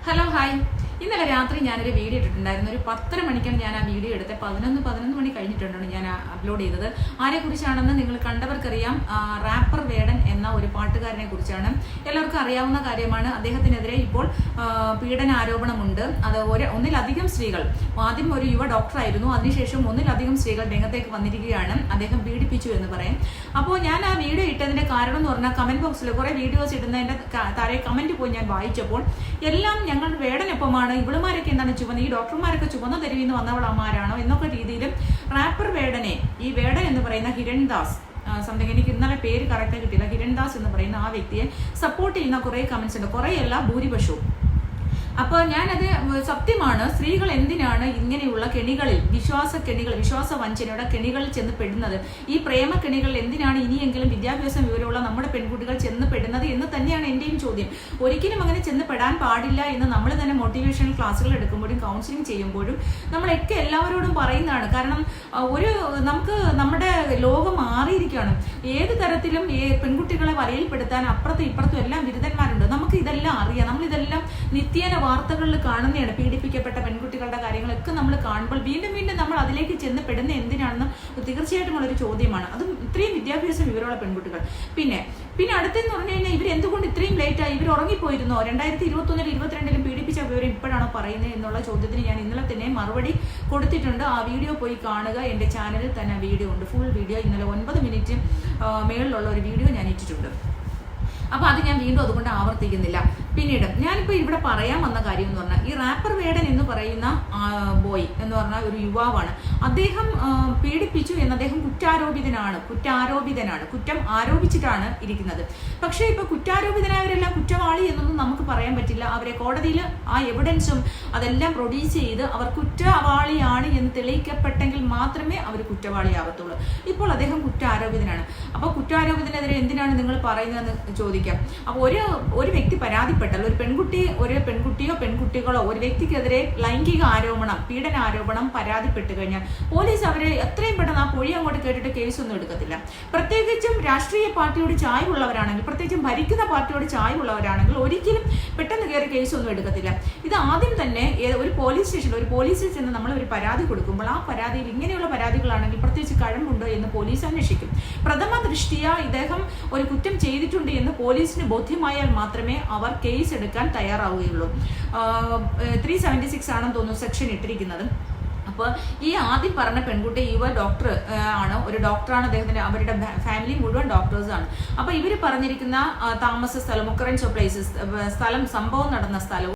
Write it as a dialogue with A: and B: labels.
A: Hello hi. ഇന്നലെ രാത്രി ഞാനൊരു വീഡിയോ ഇട്ടിട്ടുണ്ടായിരുന്നു. ഒരു 10:30 മണിക്കാണ് ഞാൻ ആ വീഡിയോ എടുത്തത്. 11 മണി കഴിഞ്ഞിട്ടുണ്ടാണ് ഞാൻ അപ്ലോഡ് ചെയ്തത്. ആരെക്കുറിച്ചാണെന്ന് നിങ്ങൾ കണ്ടവർക്കറിയാം. റാപ്പർ വേടൻ എന്ന ഒരു പാട്ടുകാരനെ കുറിച്ചാണ്. എല്ലാവർക്കും അറിയാവുന്ന കാര്യമാണ്. അദ്ദേഹത്തിനെതിരെ ഇപ്പോൾ പീഡന ആരോപണമുണ്ട്. അത് ഒന്നിലധികം സ്ത്രീകൾ, ആദ്യം ഒരു യുവ ഡോക്ടറായിരുന്നു, അതിനുശേഷം ഒന്നിലധികം സ്ത്രീകൾ രംഗത്തേക്ക് വന്നിരിക്കുകയാണ്. അദ്ദേഹം പീഡിപ്പിച്ചു എന്ന് പറയാം. അപ്പോൾ ഞാൻ ആ വീഡിയോ ഇട്ടതിന്റെ കാരണം എന്ന് പറഞ്ഞാൽ, കമന്റ് ബോക്സിൽ കുറെ വീഡിയോസ് ഇടുന്നതിന്റെ താഴെ കമന്റ് പോയി ഞാൻ വായിച്ചപ്പോൾ എല്ലാം ഞങ്ങൾ വേടനൊപ്പമാണ്, ഇവളുമാരൊക്കെ എന്താണ് ചുവന്ന, ഈ ഡോക്ടർമാരൊക്കെ ചുവന്ന തെരുവിൽ നിന്ന് വന്നവളമാരാണോ എന്നൊക്കെ രീതിയിലും റാപ്പർ വേടനെ, ഈ വേടൻ എന്ന് പറയുന്ന ഹിരൺദാസ് സംതിങ്, എനിക്ക് ഇന്നലെ പേര് കറക്റ്റ് കിട്ടിയില്ല, ഹിരൺദാസ് എന്ന് പറയുന്ന ആ വ്യക്തിയെ സപ്പോർട്ട് ചെയ്യുന്ന കുറെ കമന്റ്സ് ഉണ്ട്. കുറേയല്ല, ഭൂരിപക്ഷവും. അപ്പോൾ ഞാനത് സത്യമാണ്. സ്ത്രീകൾ എന്തിനാണ് ഇങ്ങനെയുള്ള കെണികളിൽ, വിശ്വാസവഞ്ചനയുടെ കെണികളിൽ ചെന്ന് പെടുന്നത്? ഈ പ്രേമ കെണികളിൽ എന്തിനാണ് ഇനിയെങ്കിലും വിദ്യാഭ്യാസം വിവരമുള്ള നമ്മുടെ പെൺകുട്ടികൾ ചെന്ന് പെടുന്നത് എന്ന് തന്നെയാണ് എൻ്റെയും ചോദ്യം. ഒരിക്കലും അങ്ങനെ ചെന്ന് പെടാൻ പാടില്ല എന്ന് നമ്മൾ തന്നെ മോട്ടിവേഷണൽ ക്ലാസ്സുകൾ എടുക്കുമ്പോഴും കൗൺസിലിംഗ് ചെയ്യുമ്പോഴും നമ്മളൊക്കെ എല്ലാവരോടും പറയുന്നതാണ്. കാരണം നമുക്ക് നമ്മുടെ ലോകം മാറിയിരിക്കുകയാണ്. ഏത് തരത്തിലും പെൺകുട്ടികളെ വലയിൽപ്പെടുത്താൻ അപ്പുറത്തും ഇപ്പുറത്തും എല്ലാം ബിരുദന്മാരുണ്ട്. നമുക്ക് ഇതെല്ലാം അറിയാം. നമ്മളിതെല്ലാം നിത്യേന വാർത്തകളിൽ കാണുന്നതാണ്. പീഡിപ്പിക്കപ്പെട്ട പെൺകുട്ടികളുടെ കാര്യങ്ങളൊക്കെ നമ്മൾ കാണുമ്പോൾ വീണ്ടും നമ്മൾ അതിലേക്ക് ചെന്ന് പെടുന്ന എന്തിനാണെന്ന് തീർച്ചയായിട്ടും ഉള്ളൊരു ചോദ്യമാണ്. അതും ഇത്രയും വിദ്യാഭ്യാസം വിവരമുള്ള പെൺകുട്ടികൾ. പിന്നെ അടുത്തെന്ന് പറഞ്ഞു കഴിഞ്ഞാൽ, ഇവർ എന്തുകൊണ്ട് ഇത്രയും ലേറ്റായി? ഇവർ ഉറങ്ങിപ്പോയിരുന്നോ? 2021 22 പീഡിപ്പിച്ച വിവരം ഇപ്പോഴാണോ പറയുന്നത് എന്നുള്ള ചോദ്യത്തിന് ഞാൻ ഇന്നലെ തന്നെ മറുപടി കൊടുത്തിട്ടുണ്ട്. ആ വീഡിയോ പോയി കാണുക. എൻ്റെ ചാനലിൽ തന്നെ വീഡിയോ ഉണ്ട്, ഫുൾ വീഡിയോ. ഇന്നലെ 9 മിനിറ്റ് മേളിലുള്ള ഒരു വീഡിയോ ഞാൻ ഇട്ടിട്ടുണ്ട്. അപ്പോൾ അത് ഞാൻ വീണ്ടും അതുകൊണ്ട് ആവർത്തിക്കുന്നില്ല. പിന്നീട് ഞാനിപ്പോൾ ഇവിടെ പറയാൻ വന്ന കാര്യം എന്ന് പറഞ്ഞാൽ, ഈ റാപ്പർ വേടൻ എന്ന് പറയുന്ന ബോയ് എന്ന് പറഞ്ഞ ഒരു യുവാവാണ്. അദ്ദേഹം പീഡിപ്പിച്ചു എന്ന് അദ്ദേഹം കുറ്റാരോപിതനാണ്. കുറ്റം ആരോപിച്ചിട്ടാണ് ഇരിക്കുന്നത്. പക്ഷേ ഇപ്പോൾ കുറ്റാരോപിതനായവരെല്ലാം കുറ്റവാളി എന്നൊന്നും നമുക്ക് പറയാൻ പറ്റില്ല. അവരെ കോടതിയിൽ ആ എവിഡൻസും അതെല്ലാം പ്രൊഡ്യൂസ് ചെയ്ത് അവർ കുറ്റവാളിയാണ് എന്ന് തെളിയിക്കപ്പെട്ടെങ്കിൽ മാത്രമേ അവർ കുറ്റവാളിയാവത്തുള്ളൂ. ഇപ്പോൾ അദ്ദേഹം കുറ്റാരോപിതനാണ്. അപ്പോൾ കുറ്റാരോപിതനെതിരെ എന്തിനാണ് നിങ്ങൾ പറയുന്നതെന്ന് ചോദിക്കാം. അപ്പോൾ ഒരു വ്യക്തി പരാതിപ്പെട്ടാൽ, ഒരു പെൺകുട്ടികളോ ഒരു വ്യക്തിക്കെതിരെ ലൈംഗിക ആരോപണം, പീഡന ആരോപണം പരാതിപ്പെട്ടു കഴിഞ്ഞാൽ പോലീസ് അവരെ എത്രയും പെട്ടെന്ന് ആ പൊഴി അങ്ങോട്ട് കേട്ടിട്ട് കേസൊന്നും എടുക്കത്തില്ല. പ്രത്യേകിച്ചും രാഷ്ട്രീയ പാർട്ടിയോട് ചായ്വുള്ളവരാണെങ്കിൽ, പ്രത്യേകിച്ചും ഭരിക്കുന്ന പാർട്ടിയോട് ചായ്വുള്ളവരാണെങ്കിൽ ഒരിക്കലും പെട്ടെന്ന് കയറി കേസൊന്നും എടുക്കത്തില്ല. ഇത് ആദ്യം തന്നെ ഒരു പോലീസിൽ ചെന്ന് നമ്മൾ ഒരു പരാതി കൊടുക്കുമ്പോൾ ആ പരാതിയിൽ ഇങ്ങനെയുള്ള പരാതികളാണെങ്കിൽ പ്രത്യേകിച്ച് കഴമ്പുണ്ടോ എന്ന് പോലീസ് അന്വേഷിക്കും. പ്രഥമ ദൃഷ്ടിയ ഇദ്ദേഹം ഒരു കുറ്റം ചെയ്തിട്ടുണ്ട് എന്ന് പോലീസിന് ബോധ്യമായാൽ മാത്രമേ അവർ കേസ് എടുക്കാൻ തയ്യാറാവുകയുള്ളൂ. 376 ആണെന്ന് തോന്നുന്നു സെക്ഷൻ ഇട്ടിരിക്കുന്നത്. അപ്പോൾ ഈ ആദ്യം പറഞ്ഞ പെൺകുട്ടി യുവ ഡോക്ടർ ആണ്, ഒരു ഡോക്ടറാണ്. അദ്ദേഹത്തിന്റെ അവരുടെ ഫാമിലി മുഴുവൻ ഡോക്ടേഴ്സാണ്. അപ്പോൾ ഇവർ പറഞ്ഞിരിക്കുന്ന താമസ സ്ഥലം, ഒക്കറൻസ് ഓഫ് പ്ലേസസ്, സംഭവം നടന്ന സ്ഥലവും